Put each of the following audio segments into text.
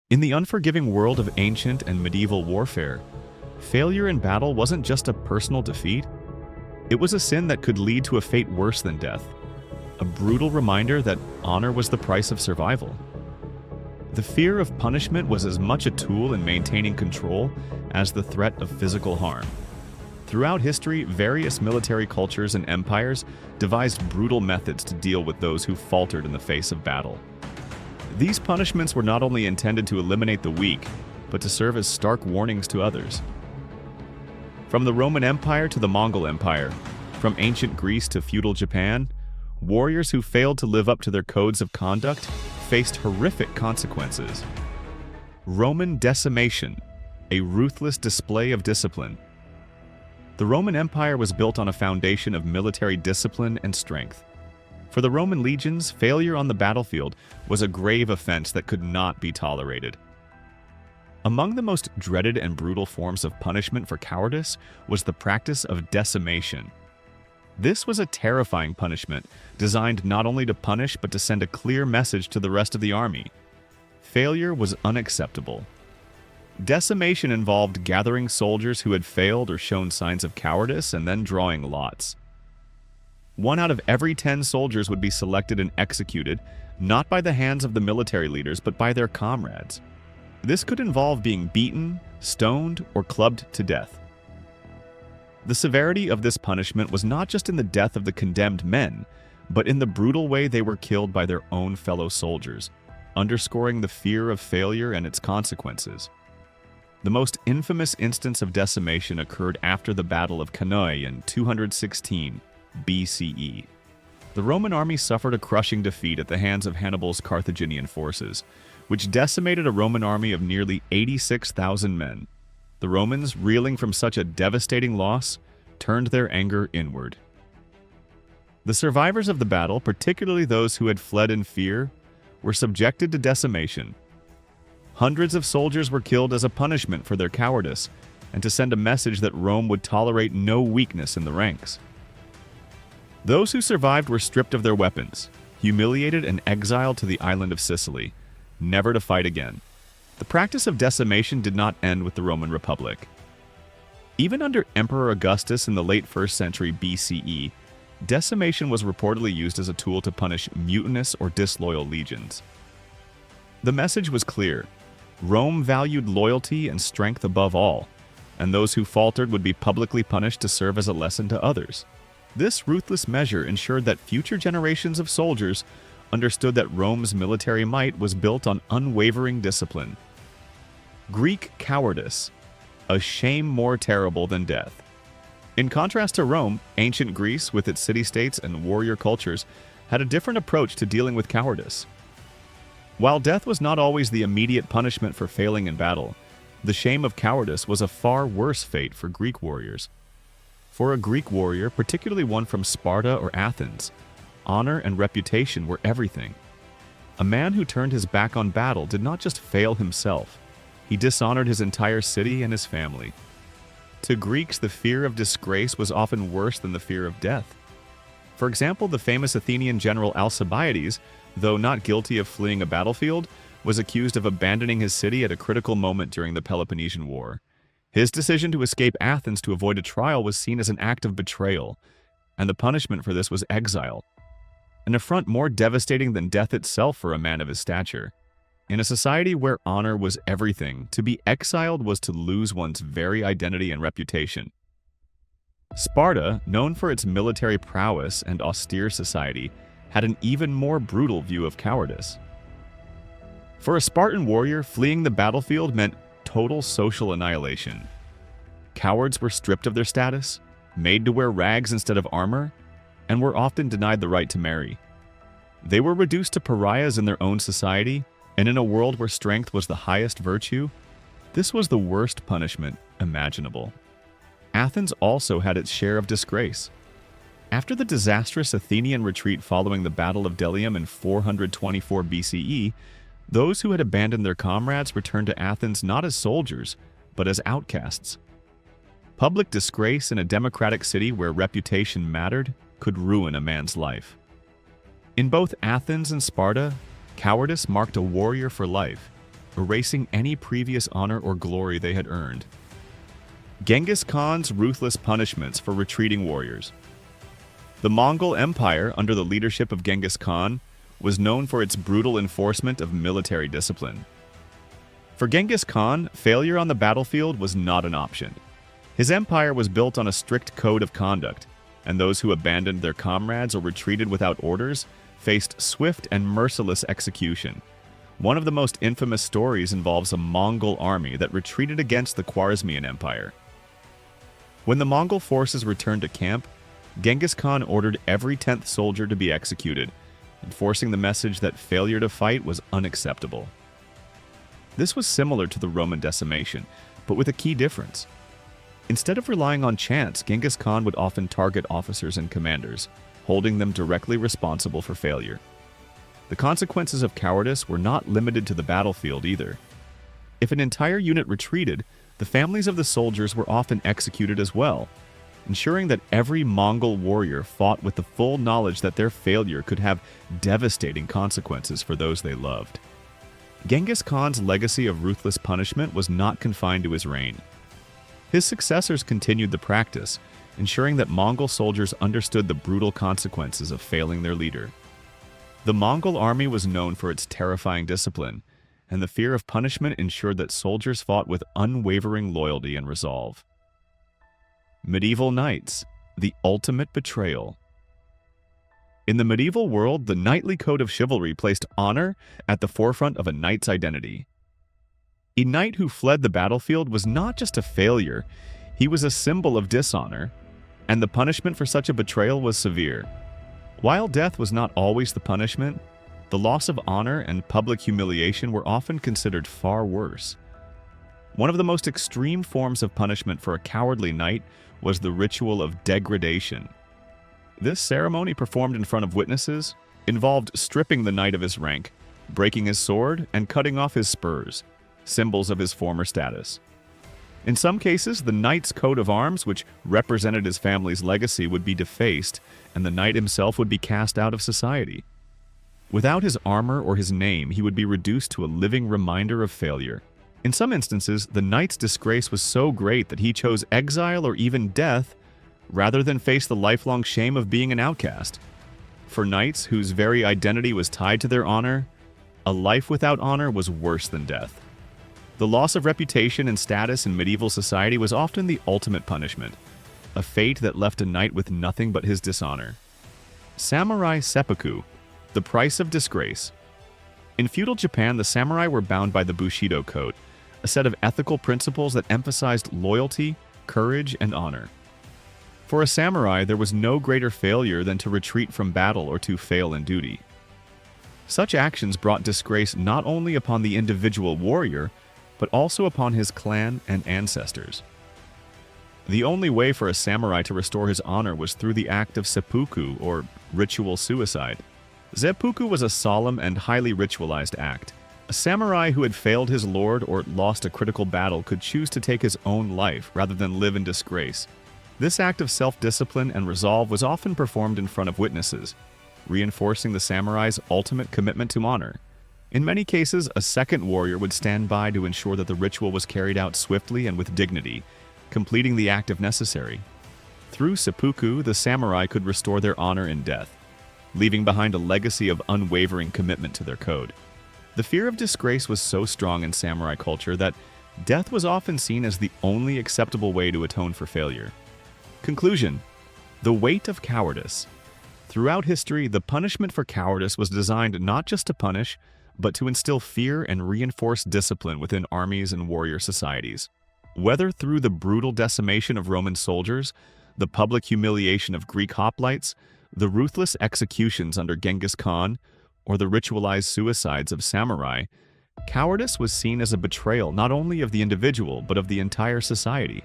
In the unforgiving world of ancient and medieval warfare, failure in battle wasn't just a personal defeat, it was a sin that could lead to a fate worse than death, a brutal reminder that honor was the price of survival. The fear of punishment was as much a tool in maintaining control as the threat of physical harm. Throughout history, various military cultures and empires devised brutal methods to deal with those who faltered in the face of battle. These punishments were not only intended to eliminate the weak, but to serve as stark warnings to others. From the Roman Empire to the Mongol Empire, from ancient Greece to feudal Japan, warriors who failed to live up to their codes of conduct faced horrific consequences. Roman decimation, a ruthless display of discipline. The Roman Empire was built on a foundation of military discipline and strength. For the Roman legions, failure on the battlefield was a grave offense that could not be tolerated. Among the most dreaded and brutal forms of punishment for cowardice was the practice of decimation. This was a terrifying punishment designed not only to punish but to send a clear message to the rest of the army. Failure was unacceptable. Decimation involved gathering soldiers who had failed or shown signs of cowardice and then drawing lots. 1 out of every 10 soldiers would be selected and executed, not by the hands of the military leaders, but by their comrades. This could involve being beaten, stoned, or clubbed to death. The severity of this punishment was not just in the death of the condemned men, but in the brutal way they were killed by their own fellow soldiers, underscoring the fear of failure and its consequences. The most infamous instance of decimation occurred after the Battle of Cannae in 216 BCE. The Roman army suffered a crushing defeat at the hands of Hannibal's Carthaginian forces, which decimated a Roman army of nearly 86,000 men. The Romans, reeling from such a devastating loss, turned their anger inward. The survivors of the battle, particularly those who had fled in fear, were subjected to decimation. Hundreds of soldiers were killed as a punishment for their cowardice and to send a message that Rome would tolerate no weakness in the ranks. Those who survived were stripped of their weapons, humiliated and exiled to the island of Sicily, never to fight again. The practice of decimation did not end with the Roman Republic. Even under Emperor Augustus in the late 1st century BCE, decimation was reportedly used as a tool to punish mutinous or disloyal legions. The message was clear. Rome valued loyalty and strength above all, and those who faltered would be publicly punished to serve as a lesson to others. This ruthless measure ensured that future generations of soldiers understood that Rome's military might was built on unwavering discipline. Greek cowardice, a shame more terrible than death. In contrast to Rome, ancient Greece, with its city-states and warrior cultures, had a different approach to dealing with cowardice. While death was not always the immediate punishment for failing in battle, the shame of cowardice was a far worse fate for Greek warriors. For a Greek warrior, particularly one from Sparta or Athens, honor and reputation were everything. A man who turned his back on battle did not just fail himself, he dishonored his entire city and his family. To Greeks, the fear of disgrace was often worse than the fear of death. For example, the famous Athenian general Alcibiades, though not guilty of fleeing a battlefield, was accused of abandoning his city at a critical moment during the Peloponnesian War. His decision to escape Athens to avoid a trial was seen as an act of betrayal, and the punishment for this was exile, an affront more devastating than death itself for a man of his stature. In a society where honor was everything, to be exiled was to lose one's very identity and reputation. Sparta, known for its military prowess and austere society, had an even more brutal view of cowardice. For a Spartan warrior, fleeing the battlefield meant total social annihilation. Cowards were stripped of their status, made to wear rags instead of armor, and were often denied the right to marry. They were reduced to pariahs in their own society, and in a world where strength was the highest virtue, this was the worst punishment imaginable. Athens also had its share of disgrace. After the disastrous Athenian retreat following the Battle of Delium in 424 BCE, those who had abandoned their comrades returned to Athens not as soldiers, but as outcasts. Public disgrace in a democratic city where reputation mattered could ruin a man's life. In both Athens and Sparta, cowardice marked a warrior for life. erasing any previous honor or glory they had earned. Genghis Khan's ruthless punishments for retreating warriors. The Mongol Empire, under the leadership of Genghis Khan, was known for its brutal enforcement of military discipline. For Genghis Khan, failure on the battlefield was not an option. His empire was built on a strict code of conduct, and those who abandoned their comrades or retreated without orders faced swift and merciless execution. One of the most infamous stories involves a Mongol army that retreated against the Khwarezmian Empire. When the Mongol forces returned to camp, Genghis Khan ordered every 10th soldier to be executed, enforcing the message that failure to fight was unacceptable. This was similar to the Roman decimation, but with a key difference. Instead of relying on chance, Genghis Khan would often target officers and commanders, holding them directly responsible for failure. The consequences of cowardice were not limited to the battlefield either. If an entire unit retreated, the families of the soldiers were often executed as well, ensuring that every Mongol warrior fought with the full knowledge that their failure could have devastating consequences for those they loved. Genghis Khan's legacy of ruthless punishment was not confined to his reign. His successors continued the practice, ensuring that Mongol soldiers understood the brutal consequences of failing their leader. The Mongol army was known for its terrifying discipline, and the fear of punishment ensured that soldiers fought with unwavering loyalty and resolve. Medieval knights, the ultimate betrayal. In the medieval world, the knightly code of chivalry placed honor at the forefront of a knight's identity. A knight who fled the battlefield was not just a failure, he was a symbol of dishonor, and the punishment for such a betrayal was severe. While death was not always the punishment, the loss of honor and public humiliation were often considered far worse. One of the most extreme forms of punishment for a cowardly knight was the ritual of degradation. This ceremony, performed in front of witnesses, involved stripping the knight of his rank, breaking his sword, and cutting off his spurs, symbols of his former status. In some cases, the knight's coat of arms, which represented his family's legacy, would be defaced, and the knight himself would be cast out of society. Without his armor or his name, he would be reduced to a living reminder of failure. In some instances, the knight's disgrace was so great that he chose exile or even death rather than face the lifelong shame of being an outcast. For knights whose very identity was tied to their honor, a life without honor was worse than death. The loss of reputation and status in medieval society was often the ultimate punishment, a fate that left a knight with nothing but his dishonor. Samurai seppuku, the price of disgrace. In feudal Japan, the samurai were bound by the Bushido Code, a set of ethical principles that emphasized loyalty, courage, and honor. For a samurai, there was no greater failure than to retreat from battle or to fail in duty. Such actions brought disgrace not only upon the individual warrior, but also upon his clan and ancestors. The only way for a samurai to restore his honor was through the act of seppuku, or ritual suicide. Seppuku was a solemn and highly ritualized act. A samurai who had failed his lord or lost a critical battle could choose to take his own life rather than live in disgrace. This act of self-discipline and resolve was often performed in front of witnesses, reinforcing the samurai's ultimate commitment to honor. In many cases, a second warrior would stand by to ensure that the ritual was carried out swiftly and with dignity, completing the act if necessary. Through seppuku, the samurai could restore their honor in death, leaving behind a legacy of unwavering commitment to their code. The fear of disgrace was so strong in samurai culture that death was often seen as the only acceptable way to atone for failure. Conclusion: the weight of cowardice. Throughout history, the punishment for cowardice was designed not just to punish, but to instill fear and reinforce discipline within armies and warrior societies. Whether through the brutal decimation of Roman soldiers, the public humiliation of Greek hoplites, the ruthless executions under Genghis Khan, or the ritualized suicides of samurai, cowardice was seen as a betrayal not only of the individual but of the entire society.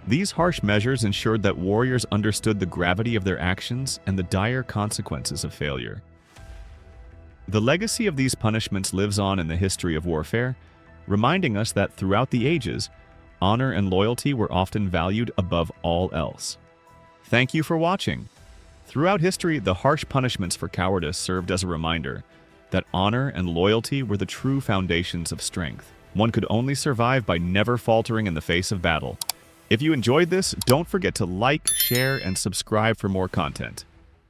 These harsh measures ensured that warriors understood the gravity of their actions and the dire consequences of failure. The legacy of these punishments lives on in the history of warfare, reminding us that throughout the ages, honor and loyalty were often valued above all else. Thank you for watching. Throughout history, the harsh punishments for cowardice served as a reminder that honor and loyalty were the true foundations of strength. One could only survive by never faltering in the face of battle. If you enjoyed this, don't forget to like, share, and subscribe for more content.